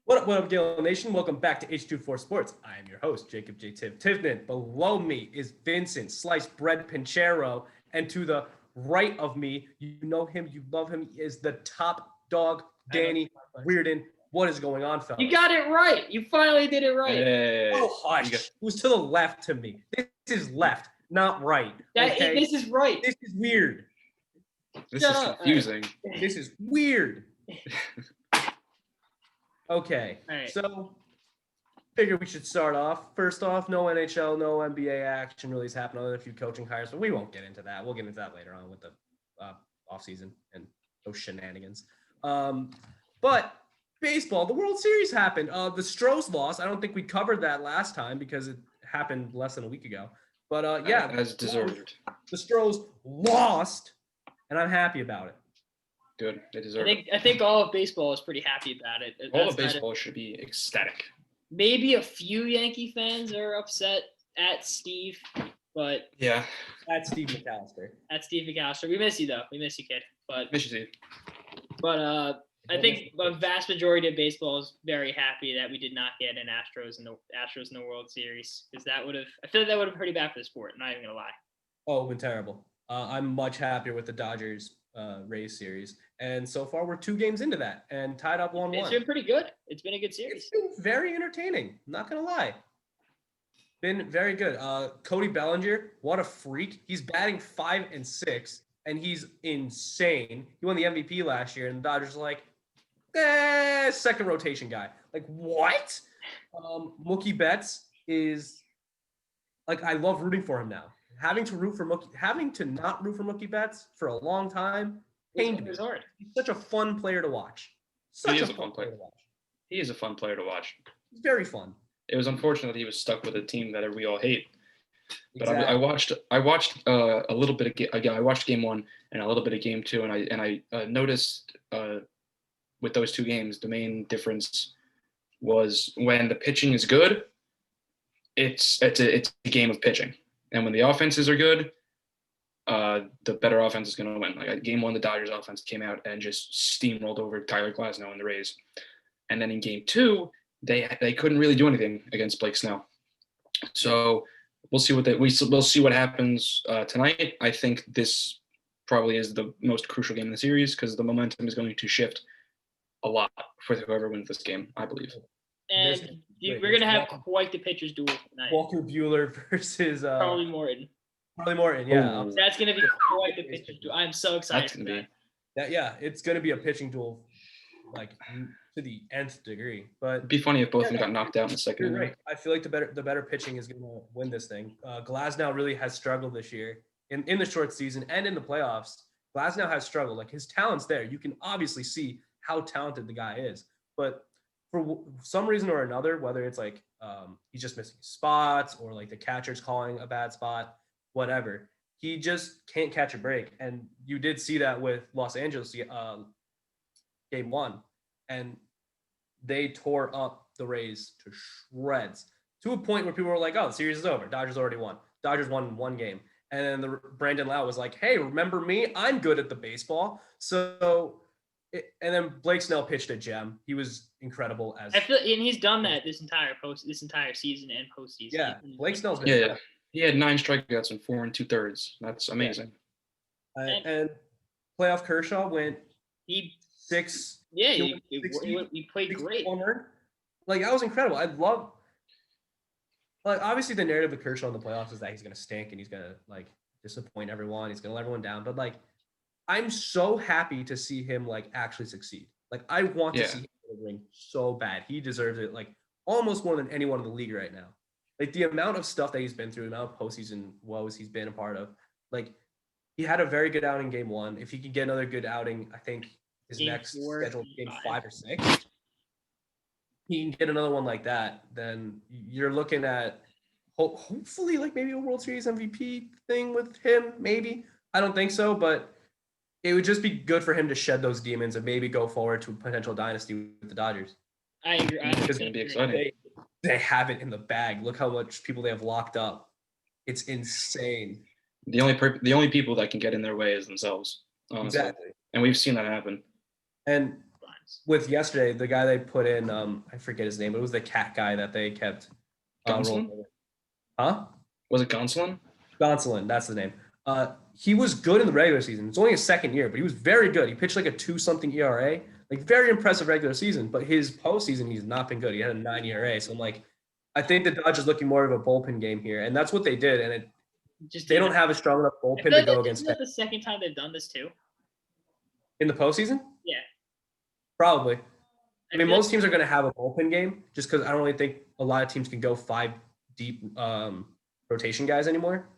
What up, Gale Nation? Welcome back to H24 Sports. I am your host, Jacob J. Tivnan. Below me is Vincent Sliced Bread Pinchero. And to the right of me, you know him, you love him, is the top dog, Danny Weirden. What is going on, fellas? You got it right. You finally did it right. Hey, oh, hush. It was to the left to me. This is left, not right. Okay? This is right. This is weird. This is confusing. This is weird. Okay, right. So figure we should start off. First off, no NHL, no NBA action really has happened other than a few coaching hires, but we won't get into that. We'll get into that later on with the offseason and those shenanigans. But baseball, the World Series happened. The Stros lost. I don't think we covered that last time because it happened less than a week ago. But yeah. As deserved. The Stros lost, and I'm happy about it. Good. They deserve it. I think all of baseball is pretty happy about it. All of baseball should be ecstatic. Maybe a few Yankee fans are upset at Steve, but yeah. At Steve McAllister. We miss you though. We miss you, kid. Miss you. But I think a vast majority of baseball is very happy that we did not get an Astros in the World Series, because I feel like that would have been pretty bad for the sport. I'm not even gonna lie. Oh, it been terrible. I'm much happier with the Dodgers Rays series, and so far we're 2 games into that and tied up 1-1. It's been pretty good. It's been a good series. It's been very entertaining, not gonna lie. Been very good. Cody Bellinger, what a freak. He's batting 5 and 6, and he's insane. He won the MVP last year, and the Dodgers are like, second rotation guy. Like, what? Mookie Betts is like, I love rooting for him now. Having to not root for Mookie Betts for a long time pained me. He's such a fun player to watch. He is a fun player to watch. He's very fun. It was unfortunate that he was stuck with a team that we all hate. But Exactly. I watched a little bit of I watched game 1 and a little bit of game 2, and I noticed with those 2 games the main difference was when the pitching is good, it's a game of pitching. And when the offenses are good, the better offense is going to win. Like game 1, the Dodgers offense came out and just steamrolled over Tyler Glasnow and the Rays. And then in game 2, they couldn't really do anything against Blake Snell. So we'll see we'll see what happens tonight. I think this probably is the most crucial game in the series because the momentum is going to shift a lot for whoever wins this game, I believe. And we're going to have quite the pitchers duel tonight. Walker Buehler versus Charlie Morton. Yeah. That's going to be quite the pitchers duel. I'm so excited for that. Yeah, it's going to be a pitching duel, like to the nth degree. But it'd be funny if both of them got knocked out in the second inning. inning. Right. I feel like the better pitching is going to win this thing. Glasnow really has struggled this year in the short season and in the playoffs. Glasnow has struggled. Like, his talent's there. You can obviously see how talented the guy is, but for some reason or another, whether it's like he's just missing spots or like the catcher's calling a bad spot, whatever, he just can't catch a break. And you did see that with Los Angeles game 1, and they tore up the Rays to shreds to a point where people were like, oh, the series is over. Dodgers already won. Dodgers won 1 game. And then Brandon Lau was like, hey, remember me? I'm good at the baseball. And then Blake Snell pitched a gem. He was incredible and he's done that this entire season and postseason. Yeah, Blake Snell's been yeah. He had 9 strikeouts in 4 2/3. That's amazing. And playoff Kershaw went 6. Yeah, he played great. Like, that was incredible. I love. Like, obviously the narrative of Kershaw in the playoffs is that he's gonna stink and he's gonna like disappoint everyone. He's gonna let everyone down. But like, I'm so happy to see him like actually succeed. Like, I want to see him in the ring so bad. He deserves it like almost more than anyone in the league right now. Like, the amount of stuff that he's been through, the amount of postseason woes he's been a part of. Like, he had a very good outing game 1. If he could get another good outing, I think his next scheduled game 5 or 6. He can get another one like that, then you're looking at hopefully like maybe a World Series MVP thing with him. Maybe. I don't think so, but it would just be good for him to shed those demons and maybe go forward to a potential dynasty with the Dodgers. I agree. It's going to be exciting. They have it in the bag. Look how much people they have locked up. It's insane. The only people that can get in their way is themselves. Honestly. Exactly. And we've seen that happen. And with yesterday, the guy they put in, I forget his name, but it was the cat guy that they kept rolling Gonsolin? over. Huh? Was it Gonsolin? Gonsolin, that's the name. He was good in the regular season. It's only his second year, but he was very good. He pitched like a 2-something ERA, like very impressive regular season. But his postseason, he's not been good. He had a 9 ERA. So I'm like, I think the Dodgers looking more of a bullpen game here, and that's what they did. And they don't have a strong enough bullpen to go against. Isn't that the second time they've done this too? In the postseason? Yeah. Probably. I mean, most teams are going to have a bullpen game just because I don't really think a lot of teams can go 5 deep rotation guys anymore.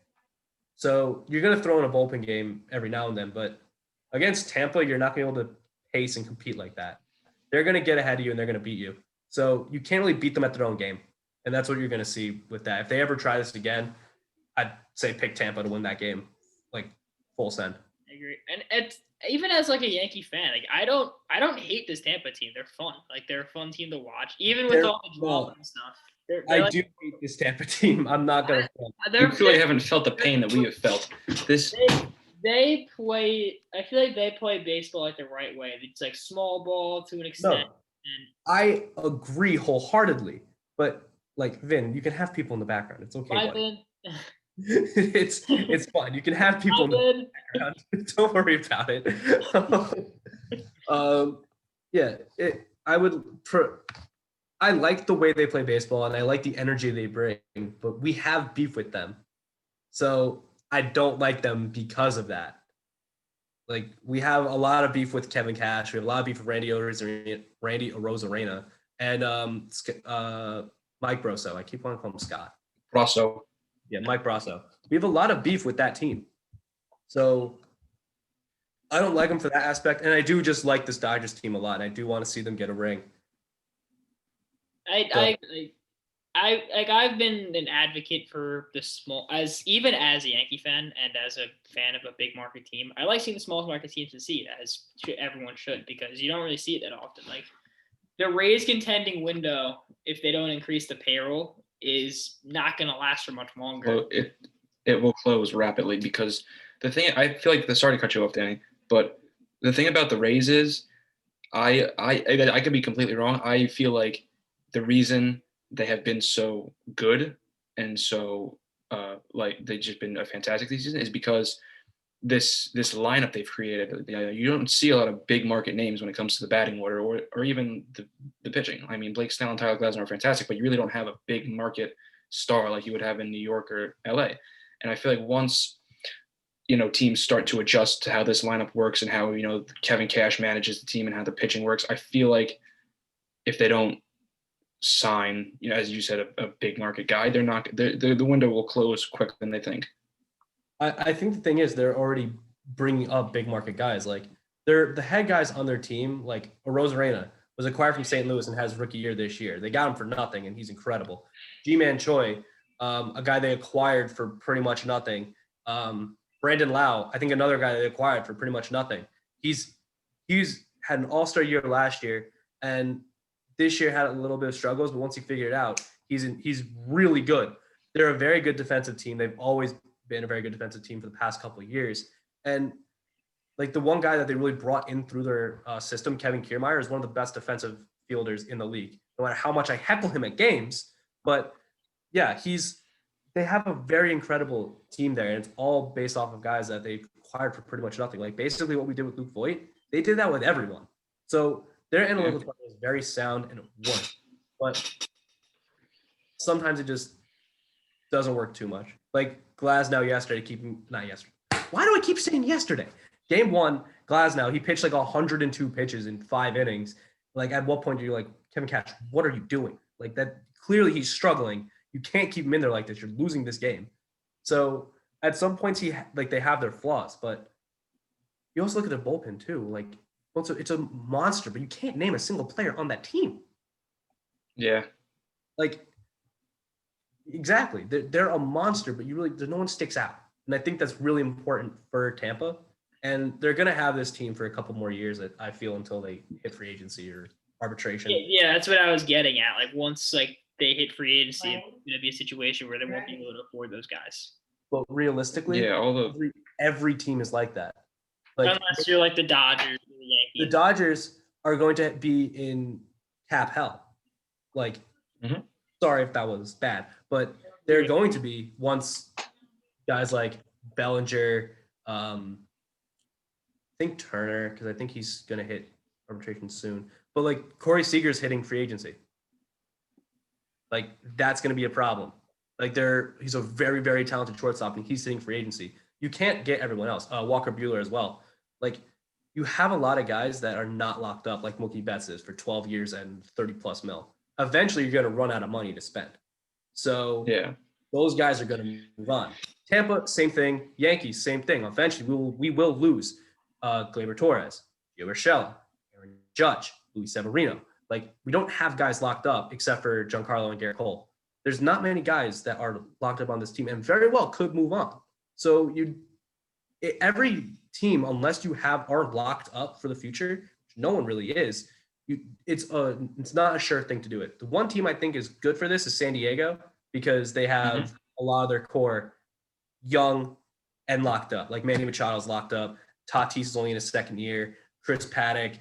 So you're going to throw in a bullpen game every now and then. But against Tampa, you're not going to be able to pace and compete like that. They're going to get ahead of you and they're going to beat you. So you can't really beat them at their own game. And that's what you're going to see with that. If they ever try this again, I'd say pick Tampa to win that game, like full send. I agree. And it's even as like a Yankee fan, like I don't hate this Tampa team. They're fun. Like they're a fun team to watch, even with all the drama and stuff. I do hate this Tampa team. I'm not gonna. You clearly haven't felt the pain that we have felt. They play. I feel like they play baseball like the right way. It's like small ball to an extent. No, I agree wholeheartedly. But like Vin, you can have people in the background. It's okay. Bye, Vin. It's fun. You can have people in the background. Don't worry about it. I like the way they play baseball and I like the energy they bring, but we have beef with them. So I don't like them because of that. Like we have a lot of beef with Kevin Cash. We have a lot of beef with Randy Arozarena and Mike Brosso. I keep wanting to call him Scott. Brosso. Yeah, Mike Brosso. We have a lot of beef with that team. So I don't like them for that aspect. And I do just like this Dodgers team a lot. And I do want to see them get a ring. I've been an advocate for the small, as a Yankee fan and as a fan of a big market team. I like seeing the small market teams succeed, as everyone should, because you don't really see it that often. Like the Rays contending window, if they don't increase the payroll, is not going to last for much longer. Well, it will close rapidly because the thing, I feel like, sorry to cut you off, Danny, but the thing about the Rays is, I could be completely wrong. I feel like the reason they have been so good and so like they've just been a fantastic this season is because this lineup they've created. You don't see a lot of big market names when it comes to the batting order or even the pitching. I mean, Blake Snell and Tyler Glasnow are fantastic, but you really don't have a big market star like you would have in New York or LA. And I feel like once teams start to adjust to how this lineup works and how Kevin Cash manages the team and how the pitching works, I feel like if they don't sign, as you said, a big market guy, the window will close quicker than they think. I think the thing is they're already bringing up big market guys. Like they're the head guys on their team. Like Arozarena was acquired from St. Louis and has rookie year this year. They got him for nothing and he's incredible. G-Man Choi, a guy they acquired for pretty much nothing. Brandon Lau, I think another guy they acquired for pretty much nothing. He's had an all-star year last year and this year had a little bit of struggles, but once he figured it out, he's really good. They're a very good defensive team. They've always been a very good defensive team for the past couple of years. And like the one guy that they really brought in through their system, Kevin Kiermaier, is one of the best defensive fielders in the league, no matter how much I heckle him at games. But yeah, they have a very incredible team there. And it's all based off of guys that they acquired for pretty much nothing. Like basically what we did with Luke Voigt, they did that with everyone. So their analytical department is very sound and it works. But sometimes it just doesn't work too much. Like Glasnow yesterday, not yesterday. Why do I keep saying yesterday? Game 1, Glasnow, he pitched like 102 pitches in 5 innings. Like at what point are you like, Kevin Cash, what are you doing? Like that, clearly he's struggling. You can't keep him in there like this. You're losing this game. So at some points they have their flaws, but you also look at the bullpen too. Like it's a monster, but you can't name a single player on that team. Yeah. Like exactly. They're a monster, but no one sticks out. And I think that's really important for Tampa. And they're going to have this team for a couple more years, I feel, until they hit free agency or arbitration. Yeah, that's what I was getting at. Like once they hit free agency, it's going to be a situation where they won't be able to afford those guys. But realistically, every team is like that. Like, unless you're like the Dodgers or the Yankees. The Dodgers are going to be in cap hell. Like, Mhm. sorry if that was bad, but they're going to be once guys like Bellinger, I think Turner, because I think he's going to hit arbitration soon. But like Corey Seager's hitting free agency. Like that's going to be a problem. Like he's a very, very talented shortstop and he's hitting free agency. You can't get everyone else. Walker Buehler as well. Like you have a lot of guys that are not locked up like Mookie Betts is for 12 years and 30 plus mil. Eventually you're going to run out of money to spend. So Yeah. those guys are going to move on. Tampa, same thing. Yankees, same thing. Eventually we will lose Gleyber Torres, Gio Urshela, Aaron Judge, Luis Severino. Like we don't have guys locked up except for Giancarlo and Garrett Cole. There's not many guys that are locked up on this team and very well could move on. So every team, unless you are locked up for the future, no one really is. It's not a sure thing to do it. The one team I think is good for this is San Diego because they have a lot of their core young and locked up. Like Manny Machado's locked up. Tatis is only in his second year. Chris Paddock.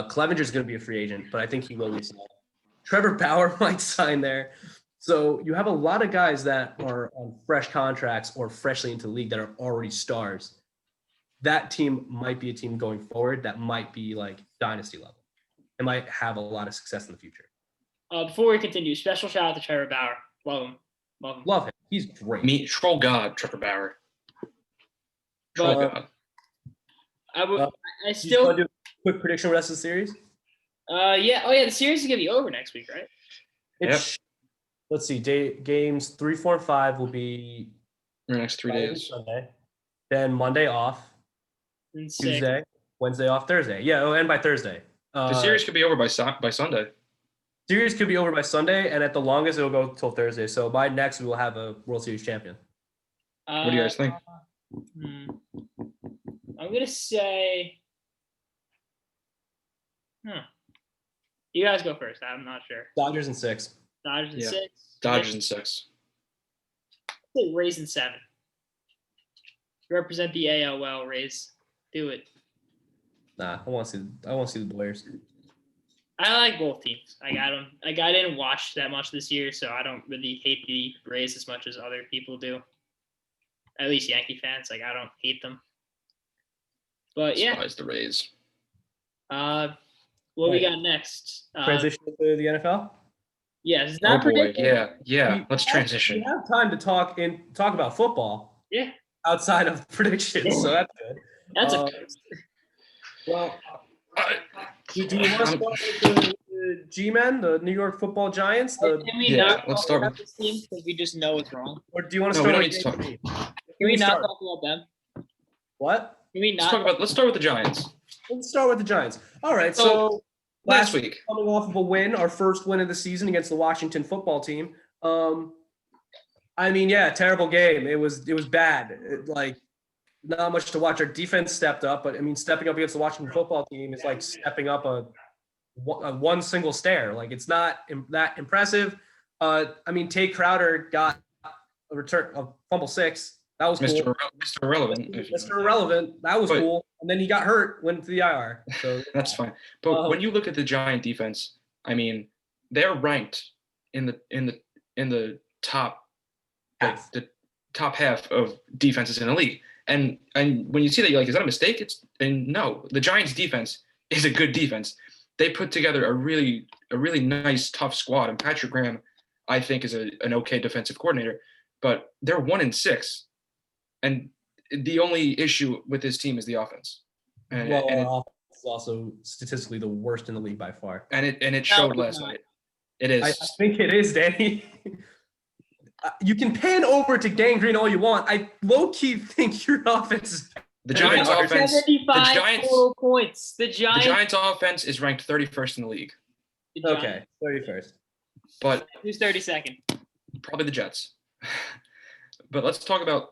Clevenger's going to be a free agent, but I think he will resign. Trevor Bauer might sign there. So you have a lot of guys that are on fresh contracts or freshly into the league that are already stars. That team might be a team going forward that might be like dynasty level. It might have a lot of success in the future. Before we continue, special shout out to Trevor Bauer. Love him. Love him. He's great. Troll God, Trevor Bauer. Troll God. I still do a quick prediction for the rest of the series. Yeah. Oh yeah, the series is gonna be over next week, right? Yep. Let's see. Games 3, 4, and 5 will be the next 3 days. Sunday. Then Monday off. And Tuesday, Wednesday off, Thursday. Yeah, it'll end by Thursday. The series could be over by Sunday. Series could be over by Sunday, and at the longest, it'll go till Thursday. So by next, we will have a World Series champion. What do you guys think? I'm gonna say. You guys go first. I'm not sure. Dodgers in 6. Dodgers in 6. Dodgers in 6. I'd say Rays in 7. Represent the AL well, Rays. Do it. Nah, I want to see the Bears. I like both teams. I didn't watch that much this year, so I don't really hate the Rays as much as other people do. At least Yankee fans. Like I don't hate them. But yeah. Despise the Rays. What we got next? Transition to the NFL? Yes. Oh boy, yeah. Let's transition. We have time to talk about football. Yeah. Outside of predictions, so that's good. That's a first. Well, do you want to start with the G-Men, the New York Football Giants? Let's start with this team because we just know it's wrong. Or do you want to start with Can we not talk about them? What? Can we not? Let's start with the Giants. Let's start with the Giants. All right. So last week, coming off of a win, our first win of the season against the Washington football team. I mean, yeah, terrible game. It was bad. Not much to watch. Our defense stepped up, but I mean, stepping up against the Washington football team is like stepping up a one single stair. Like it's not that impressive. I mean, Tate Crowder got a fumble 6. That was cool. Mr. Irrelevant. Mr. Irrelevant. That was cool. And then he got hurt, went to the IR. So that's fine. But when you look at the Giant defense, I mean, they're ranked in the top half. The top half of defenses in the league. And when you see that, you're like, is that a mistake? No. The Giants defense is a good defense. They put together a really nice, tough squad. And Patrick Graham, I think, is an okay defensive coordinator. But they're 1-6. And the only issue with this team is the offense. Our offense is also statistically the worst in the league by far. And it showed last night. It is. I think it is, Danny. You can pan over to Gangrene all you want. I low-key think your offense is the Giants' offense. 75 total points. The Giants' offense is ranked 31st in the league. Okay, 31st. But who's 32nd? Probably the Jets. But let's talk about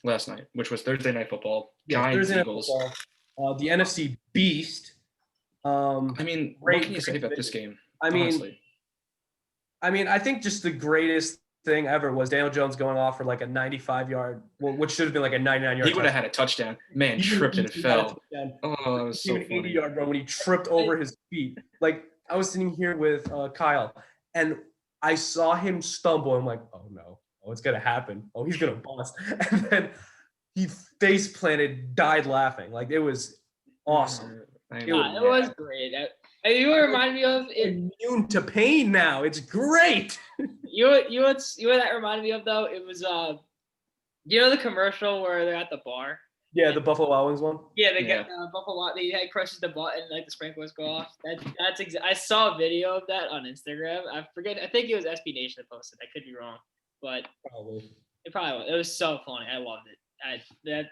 last night, which was Thursday Night Football. Giants, Eagles. The NFC Beast. I mean, what can you say about this game? I mean, I think just the greatest thing ever was Daniel Jones going off for like a 95-yard, well, which should have been like a 99-yard. He would have had a touchdown. Man, tripped and fell. Oh, that was so an funny. 80-yard run when he tripped over his feet. Like I was sitting here with Kyle, and I saw him stumble. I'm like, oh no, oh it's gonna happen. Oh, he's gonna bust. And then he face planted, died laughing. Like it was awesome. It was great. You remind me of it. Immune to pain now. It's great. You know what that reminded me of though? It was the commercial where they're at the bar. Yeah, the Buffalo Wild Wings one. Yeah, they get Buffalo. They crushes the button, like the sprinklers go off. I saw a video of that on Instagram. I forget. I think it was SB Nation that posted. I could be wrong, but it probably was. It was so funny. I loved it.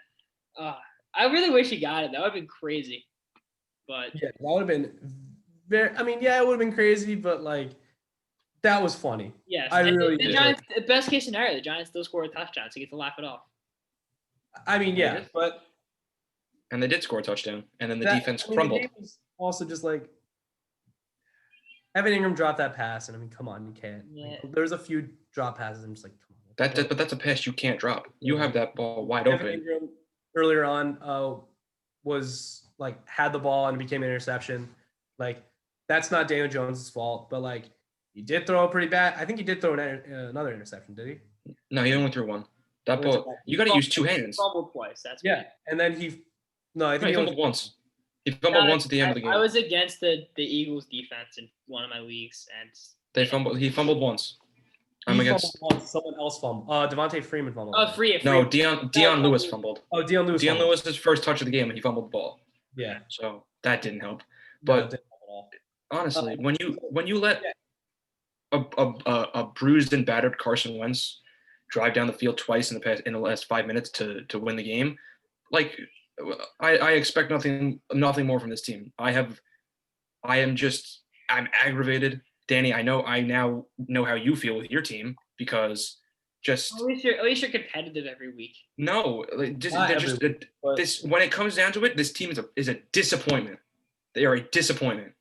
I really wish he got it. That would have been crazy. But yeah, that would have been very. I mean, yeah, it would have been crazy, but like that was funny. Yes, I really the Giants. The best case scenario, the Giants still score a touchdown, so you get to laugh it off. I mean, yeah, but and they did score a touchdown, and then the defense crumbled. The game was also just like Evan Ingram dropped that pass, and I mean, come on, you can't. Yeah. Like, there's a few drop passes. I'm just like, come on. But that's a pass you can't drop. You have that ball wide Evan open. Ingram earlier on was like had the ball and it became an interception. Like that's not Daniel Jones' fault, but like he did throw a pretty bad. I think he did throw another interception, did he? No, he only threw one. That ball, you got to use two hands. Fumbled twice. That's and then I think he fumbled once. He fumbled once at the end of the game. I was against the Eagles defense in one of my leagues, and He fumbled once. I'm against. Someone else fumbled. Devontae Freeman fumbled. Oh, Freeman. No, Dion Lewis fumbled. Oh, Dion Lewis. Dion Lewis's first touch of the game, and he fumbled the ball. Yeah. So that didn't help. But honestly, when you let a bruised and battered Carson Wentz drive down the field twice in the last 5 minutes to win the game, like I expect nothing more from this team. I'm aggravated. Danny, I now know how you feel with your team because just at least you're competitive every week. No, when it comes down to it, this team is a disappointment. They are a disappointment.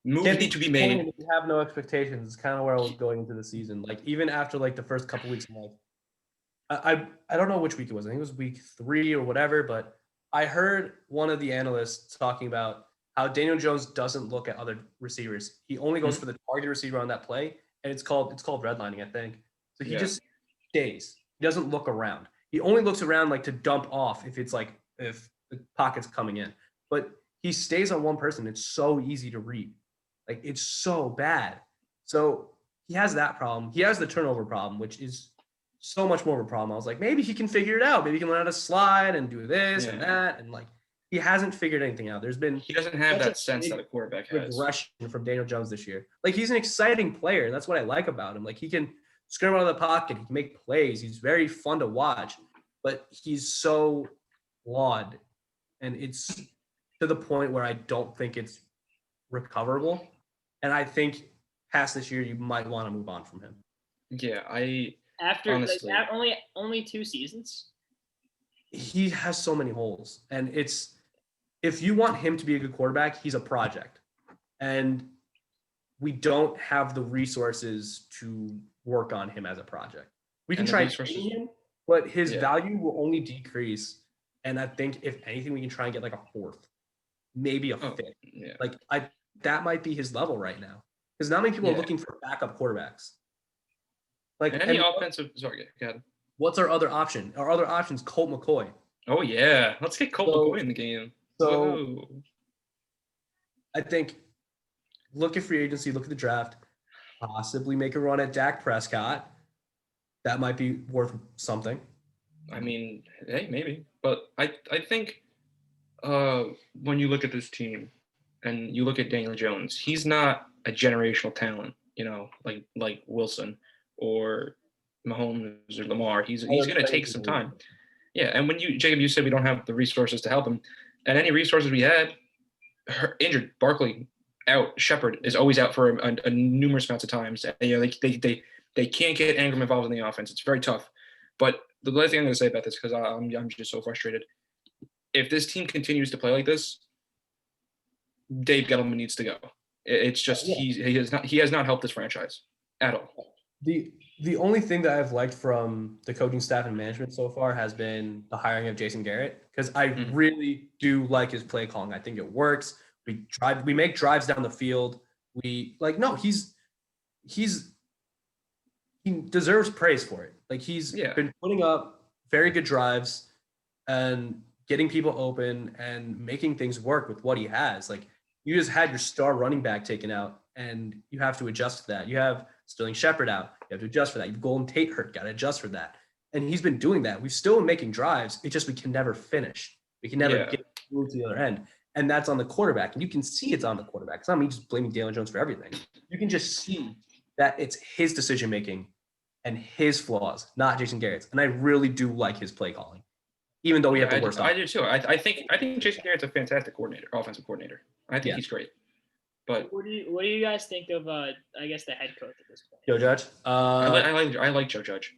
Moves need to be made. You have no expectations. It's kind of where I was going into the season. Like even after like the first couple weeks, I'm like, I don't know which week it was. I think it was week 3 or whatever. But I heard one of the analysts talking about how Daniel Jones doesn't look at other receivers. He only goes for the target receiver on that play, and it's called redlining, I think. So he just stays. He doesn't look around. He only looks around like to dump off if the pocket's coming in. But he stays on one person. It's so easy to read. Like it's so bad. So he has that problem. He has the turnover problem, which is so much more of a problem. I was like, maybe he can figure it out. Maybe he can learn how to slide and do this and that. And like, he hasn't figured anything out. He doesn't have that sense that a quarterback has. Regression from Daniel Jones this year. Like he's an exciting player. That's what I like about him. Like he can scramble out of the pocket. He can make plays. He's very fun to watch, but he's so flawed. And it's to the point where I don't think it's recoverable. And I think past this year, you might want to move on from him. Yeah, after honestly, only 2 seasons. He has so many holes, and if you want him to be a good quarterback, he's a project, and we don't have the resources to work on him as a project. We can try and train him, but his value will only decrease. And I think if anything, we can try and get like a 4th, maybe a 5th. Yeah. Like that might be his level right now, because not many people are looking for backup quarterbacks. Like any offensive. Sorry, go ahead. What's our other option? Our other option is Colt McCoy. Oh yeah, let's get Colt McCoy in the game. So I think look at free agency, look at the draft, possibly make a run at Dak Prescott. That might be worth something. I mean, hey, maybe, but I think when you look at this team and you look at Daniel Jones, he's not a generational talent, like Wilson or Mahomes or Lamar. He's going to take some time. Yeah, and when Jacob, you said we don't have the resources to help him, and any resources we had, injured. Barkley out. Shepard is always out for a numerous amounts of times. And, they can't get Ingram involved in the offense. It's very tough. But the last thing I'm going to say about this, because I'm just so frustrated. If this team continues to play like this, Dave Gettleman needs to go. It's just he has not helped this franchise at all. The only thing that I've liked from the coaching staff and management so far has been the hiring of Jason Garrett, because I really do like his play calling. I think it works. We make drives down the field. He's he deserves praise for it. Like he's been putting up very good drives and getting people open and making things work with what he has. Like you just had your star running back taken out and you have to adjust to that. You have Sterling Shepard out. You have to adjust for that. You've Golden Tate hurt. Got to adjust for that. And he's been doing that. We've still been making drives. It's just we can never finish. We can never get to the other end. And that's on the quarterback. And you can see it's on the quarterback. It's not me just blaming Daniel Jones for everything. You can just see that it's his decision making and his flaws, not Jason Garrett's. And I really do like his play calling, even though we have the worst. I do too. I think Jason Garrett's a fantastic offensive coordinator. I think he's great. But what do you guys think of I guess the head coach at this point? Joe Judge. I like Joe Judge.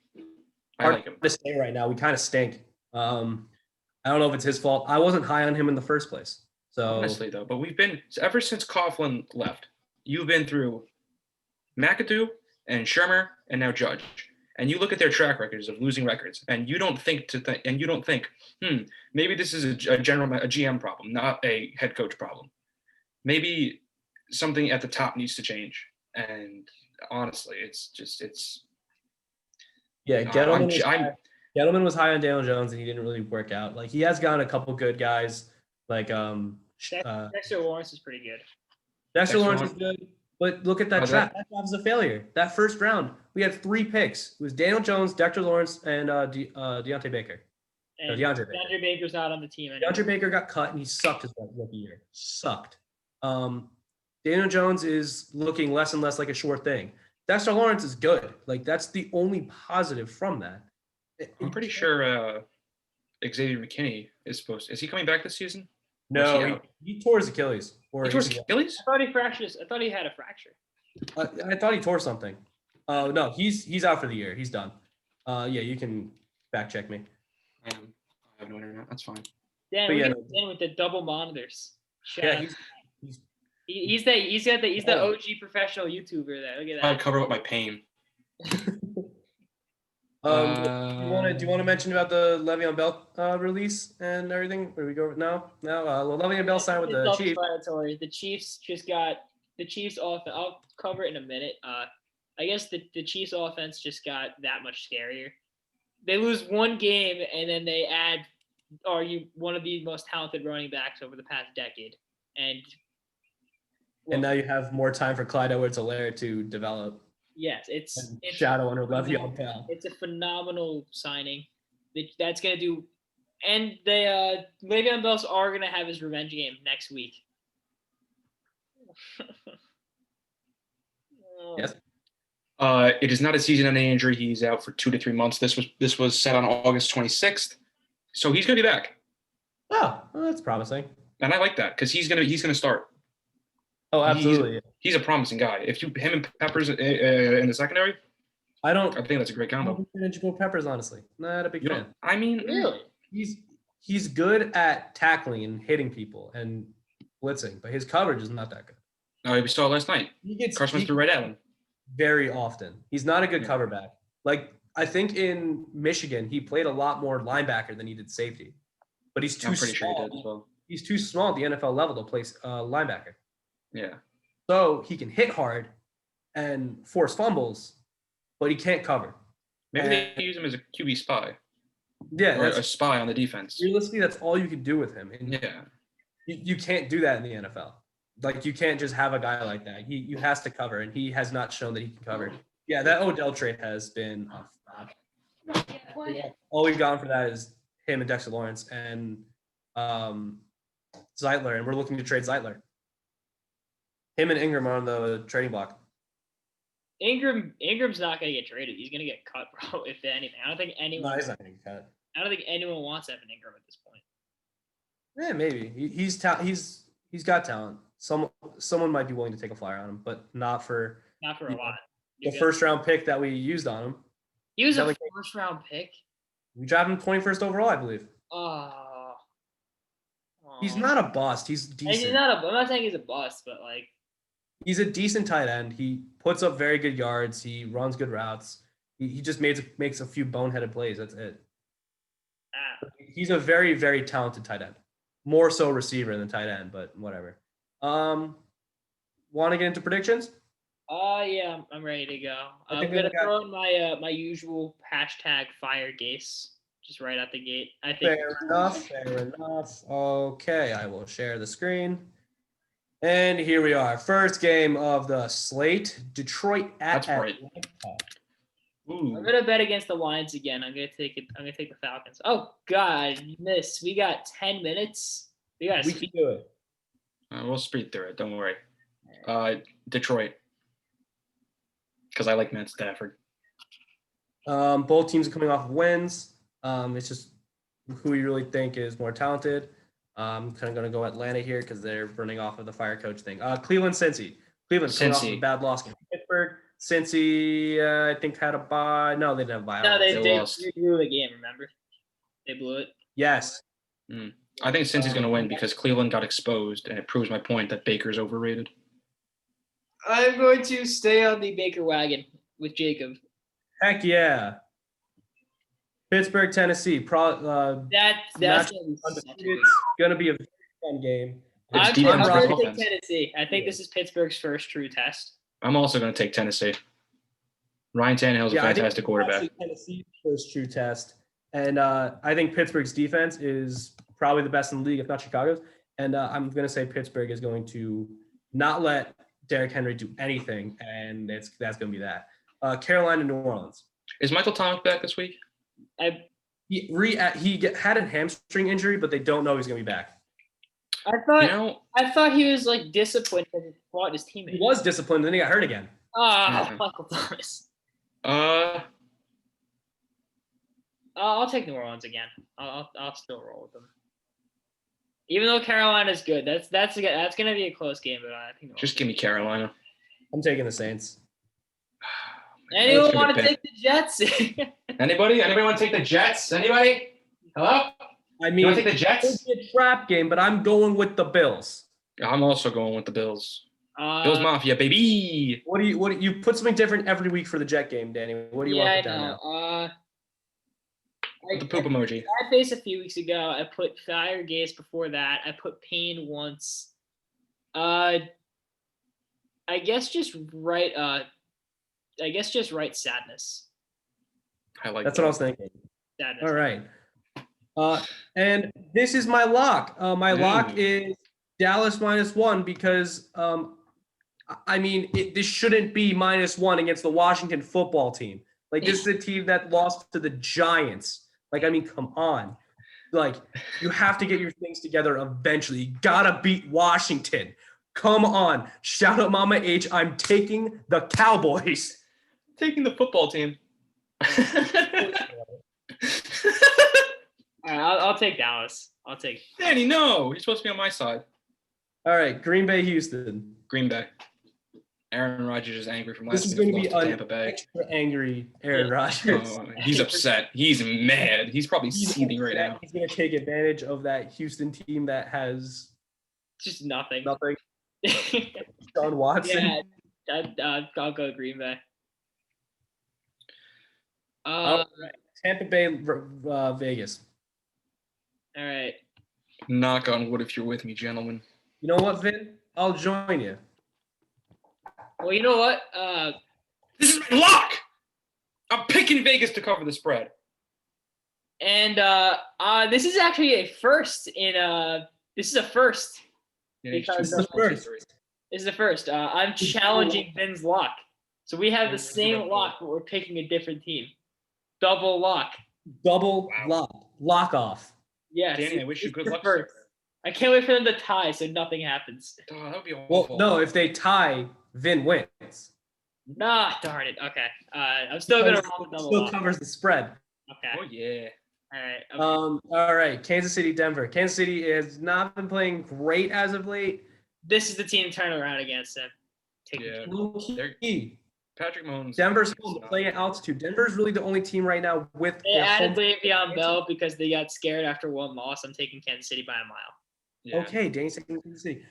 I like him. To say right now, we kind of stink. I don't know if it's his fault. I wasn't high on him in the first place. So honestly, though, but we've been ever since Coughlin left. You've been through McAdoo and Shermer and now Judge, and you look at their track records of losing records, and you don't think maybe this is a GM problem, not a head coach problem. Maybe something at the top needs to change. And honestly, Gettleman was high on Daniel Jones and he didn't really work out. Like he has gotten a couple good guys. Like Dexter Lawrence is pretty good. Dexter Lawrence is good, but look at that draft. That was a failure. That first round, we had 3 picks. It was Daniel Jones, Dexter Lawrence, and Deontay Baker. And DeAndre Baker's not on the team anymore. DeAndre Baker got cut and he sucked his rookie year. Sucked. Daniel Jones is looking less and less like a sure thing. Dexter Lawrence is good. Like that's the only positive from that. I'm pretty sure Xavier McKinney is he coming back this season? No, he tore his Achilles. He tore his Achilles? I thought he had a fracture. I thought he tore something. No, he's out for the year. He's done. You can fact check me. I have no internet. That's fine. Dan, we get in with the double monitors. He's the OG professional YouTuber there. Look at that. I cover up my pain. Do you want to mention about the Le'Veon Bell release and everything? Where we go now? Le'Veon Bell signed with the Chiefs. The Chiefs just got the Chiefs offense. I'll cover it in a minute. I guess the Chiefs offense just got that much scarier. They lose one game and then they add one of the most talented running backs over the past decade, and now you have more time for Clyde Edwards-Helaire to develop. Yes, it's shadow under Le'Veon Bell. It's a phenomenal signing. That's gonna do, and Le'Veon Bell are gonna have his revenge game next week. Yes. It is not a season-ending injury. He's out for 2 to 3 months. This was set on August 26th, so he's gonna be back. Oh, well, that's promising. And I like that because he's gonna start. Oh, absolutely. He's a promising guy. If him and Peppers in the secondary, I think that's a great combo. Peppers, honestly, not a big fan. I mean, really, he's good at tackling and hitting people and blitzing, but his coverage is not that good. Oh, we saw it last night. Carson threw right at him. Very often, he's not a good cover back. Like I think in Michigan, he played a lot more linebacker than he did safety, but he's too small. Sure he did as well. He's too small at the NFL level to play linebacker. Yeah. So he can hit hard and force fumbles, but he can't cover. Maybe they use him as a QB spy. Yeah. Or a spy on the defense. Realistically, that's all you can do with him. And yeah. You can't do that in the NFL. Like, you can't just have a guy like that. He has to cover, and he has not shown that he can cover. Yeah, that Odell trade has been a flop. All we've gotten for that is him and Dexter Lawrence and Zeitler, and we're looking to trade Zeitler. Him and Ingram are on the trading block. Ingram's not going to get traded. He's going to get cut, bro, if anything. I don't think anyone. No, he's not going to get cut. I don't think anyone wants Evan Ingram at this point. Yeah, maybe. He's got talent. Someone might be willing to take a flyer on him, but not for a lot. The first round pick that we used on him. He was a first round pick. We drafted him 21st overall, I believe. Oh. He's not a bust. He's decent. I'm not saying he's a bust, but like. He's a decent tight end. He puts up very good yards. He runs good routes. He just makes a few boneheaded plays. That's it. He's a very, very talented tight end. More so receiver than tight end, but whatever. Want to get into predictions? Yeah, I'm ready to go. I I'm think gonna we got- throw in my usual hashtag fire Gase just right out the gate. I think Fair enough. Fair enough. Okay, I will share the screen. And here we are. First game of the slate. Detroit at That's right. Atlanta. Ooh. I'm gonna bet against the Lions again. I'm gonna take the Falcons. Oh God, miss. We got 10 minutes. We got We can do it. We'll speed through it. Don't worry. Detroit. Because I like Matt Stafford. Both teams are coming off of wins. It's just who you really think is more talented. I'm kind of going to go Atlanta here because they're running off of the fire coach thing. Cleveland, Cincy. Cleveland coming off of a bad loss against Pittsburgh. Cincy, I think, had a bye. No, they didn't have a bye. No, they lost. blew the game, remember? They blew it. Yes. I think Cincy's going to win because Cleveland got exposed, and it proves my point that Baker's overrated. I'm going to stay on the Baker wagon with Jacob. Heck yeah. Pittsburgh, Tennessee. That's going to be a very fun game. I'm It's defense going to versus take offense. Tennessee. I think this is Pittsburgh's first true test. I'm also going to take Tennessee. Ryan Tannehill's a fantastic quarterback. Tennessee's first true test. And I think Pittsburgh's defense is probably the best in the league, if not Chicago's. And I'm going to say Pittsburgh is going to not let Derrick Henry do anything, and that's going to be that. Carolina, New Orleans. Is Michael Thomas back this week? He had a hamstring injury, but they don't know he's going to be back. I thought he was like disciplined because he fought his teammate. He was disciplined, and then he got hurt again. Michael Thomas. I'll take New Orleans again. I'll still roll with them. Even though Carolina's good, that's gonna be a close game, but I think just give me Carolina. I'm taking the Saints. Anyone want to take the Jets? Anybody want to take the Jets? Anybody? Hello? I mean, you want to take the Jets? It's a trap game, but I'm going with the Bills. I'm also going with the Bills. Bills Mafia, baby. What do you put something different every week for the Jet game, Danny? What do you want to put down now? The poop emoji. I faced a few weeks ago. I put Fire Gase before that. I put Pain once. I guess just right. Right sadness. I like. That's what I was thinking. Sadness. All right. And this is my lock. My lock is Dallas -1 because this shouldn't be -1 against the Washington football team. Like, this is a team that lost to the Giants. Like, come on. Like, you have to get your things together eventually. You gotta beat Washington. Come on. Shout out Mama H. I'm taking the Cowboys. Taking the football team. All right, I'll take Dallas. I'll take Danny, no. You're supposed to be on my side. All right, Green Bay, Houston. Green Bay. Aaron Rodgers is angry from last This is going to be Tampa Bay. extra angry Aaron Rodgers. Oh, he's upset. He's mad. He's probably seething right now. He's going to take advantage of that Houston team that has just nothing. Sean Watson. Yeah, I'll go Green Bay. All right. Tampa Bay, Vegas. All right. Knock on wood if you're with me, gentlemen. You know what, Vin? I'll join you. Well, you know what? This is my lock. I'm picking Vegas to cover the spread. And this is actually a first in this is a first. This is the first. I'm challenging Vin's lock. So we have the same lock, but we're picking a different team. Double lock. Lock off. Yes. Danny, I wish you good luck. First. I can't wait for them to tie so nothing happens. Oh, that would be awful. Well, no, if they tie, Vin wins. Nah, darn it. Okay. I'm still gonna roll the double. Still covers the spread. Okay. Oh yeah. All right. Okay. All right. Kansas City, Denver. Kansas City has not been playing great as of late. This is the team to turn around against them. Patrick Mahomes. Denver's home, playing at altitude. Denver's really the only team right now with. They added Le'Veon Bell because they got scared after one loss. I'm taking Kansas City by a mile. Yeah. Okay, Danny's taking Kansas City.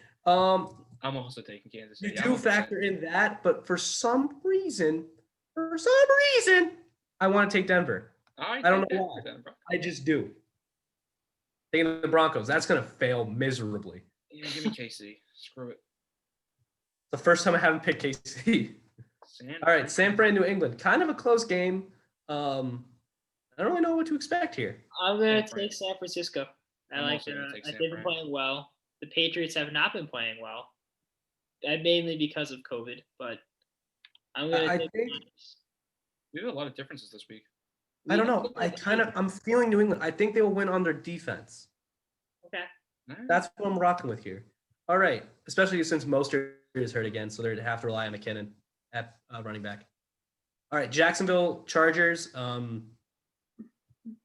I'm also taking Kansas You City. do factor in that, but for some reason, I want to take Denver. I don't know why. I just do. Taking the Broncos. That's going to fail miserably. Yeah, give me KC. Screw it. The first time I haven't picked KC. All right, San Fran, New England. Kind of a close game. I don't really know what to expect here. I'm gonna take San Francisco. I'm also gonna take San they've been Fran. playing well. The Patriots have not been playing well, mainly because of COVID. But I'm gonna I take. think We have a lot of differences this week. I don't know. I'm feeling New England. I think they will win on their defense. Okay. That's what I'm rocking with here. All right, especially since Mostert is hurt again, so they'd have to rely on McKinnon at running back. All right, Jacksonville Chargers.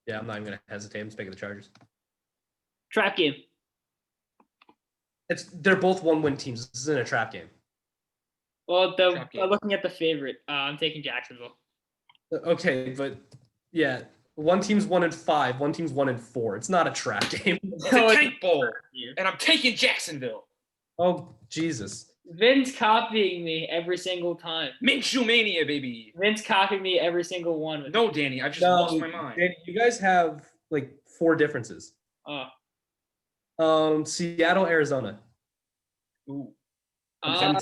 Yeah, I'm not even gonna hesitate. I'm just picking the Chargers. Trap game. They're both 1-win teams. This isn't a trap game. Well, looking at the favorite, I'm taking Jacksonville. Okay, but yeah, one team's 1-5, one team's 1-4. It's not a trap game. It's a tank bowl, and I'm taking Jacksonville. Oh Jesus! Vince copying me every single time. Minshew mania, baby. Vince copying me every single one. No, Danny, I've just lost my mind. Danny, you guys have like 4 differences. Seattle, Arizona. Ooh. I'm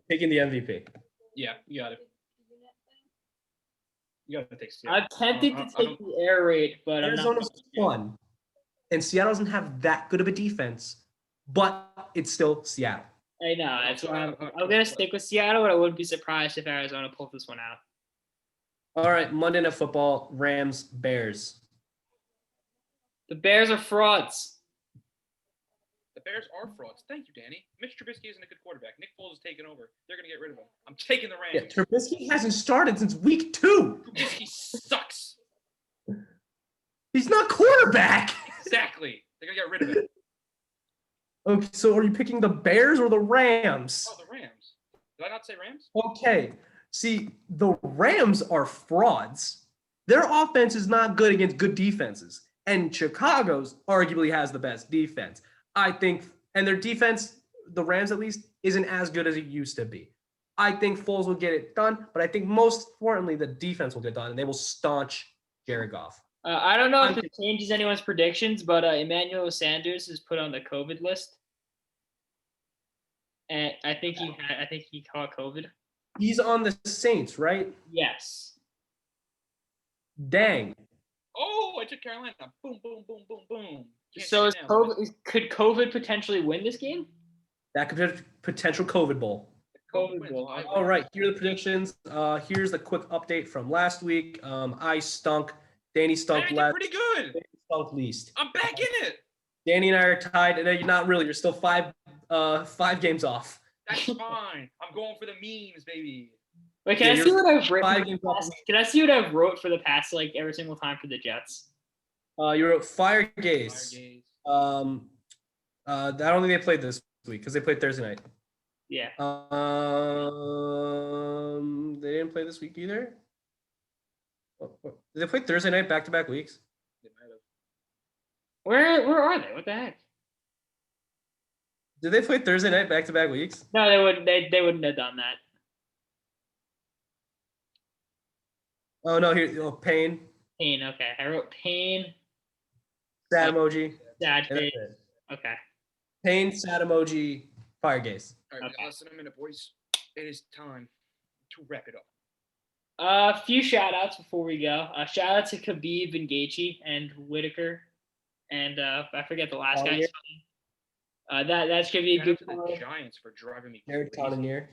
taking the MVP. Yeah, you got it. You got to take Seattle. I'm tempted to take the air raid, but Arizona's fun, and Seattle doesn't have that good of a defense, but it's still Seattle. I know. That's why I'm gonna stick with Seattle, but I wouldn't be surprised if Arizona pulled this one out. All right, Monday Night Football, Rams, Bears. The Bears are frauds. The Bears are frauds. Thank you, Danny. Mitch Trubisky isn't a good quarterback. Nick Foles is taking over. They're going to get rid of him. I'm taking the Rams. Yeah, Trubisky hasn't started since week 2. Trubisky sucks. He's not quarterback. Exactly. They're going to get rid of him. Okay, so are you picking the Bears or the Rams? Oh, the Rams. Did I not say Rams? Okay. See, the Rams are frauds. Their offense is not good against good defenses. And Chicago's arguably has the best defense. I think, and their defense, the Rams at least, isn't as good as it used to be. I think Foles will get it done, but I think most importantly, the defense will get done, and they will staunch Jared Goff. I don't know if it changes anyone's predictions, but Emmanuel Sanders is put on the COVID list, and I think he caught COVID. He's on the Saints, right? Yes. Dang. Oh, I took Carolina. Boom, boom, boom, boom, boom. So could COVID potentially win this game? That could be a potential COVID bowl. COVID bowl. All right, here are the predictions. Here's the quick update from last week. I stunk. Danny stunk last. Pretty good. Danny stunk least. I'm back in it. Danny and I are tied, and you're not really. You're still five games off. That's fine. I'm going for the memes, baby. Wait, can I see what I've written? Can I see what I've wrote for the past, like every single time for the Jets? You wrote Fire Gaze. I don't think they played this week because they played Thursday night. Yeah. They didn't play this week either. Did they play Thursday night back-to-back weeks? They might have. Where are they? What the heck? Did they play Thursday night back-to-back weeks? No, they wouldn't. They wouldn't have done that. Oh no! Here, Pain. Pain. Okay, I wrote Pain. Sad emoji. Sad face. Okay. Pain, sad emoji, Fire Gaze. All right, less than a minute, boys. It is time to wrap it up. A few shout outs before we go. Shout out to Khabib and Gaethje and Whitaker, and I forget the last guy's name. That's gonna be a good for the Giants for driving me crazy.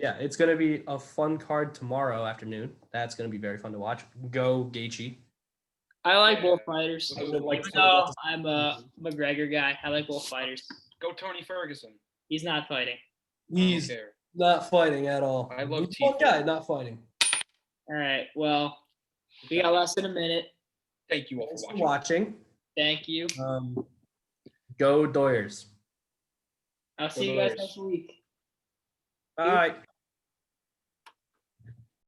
Yeah, it's gonna be a fun card tomorrow afternoon. That's gonna be very fun to watch. Go Gaethje. I like both fighters. I'm a McGregor guy. I like both fighters. Go Tony Ferguson. He's not fighting. He's not fighting at all. I love one guy not fighting. All right. Well, we got less than a minute. Thank you all for watching. Thank you. Go Doyers. I'll see you guys next week. Bye.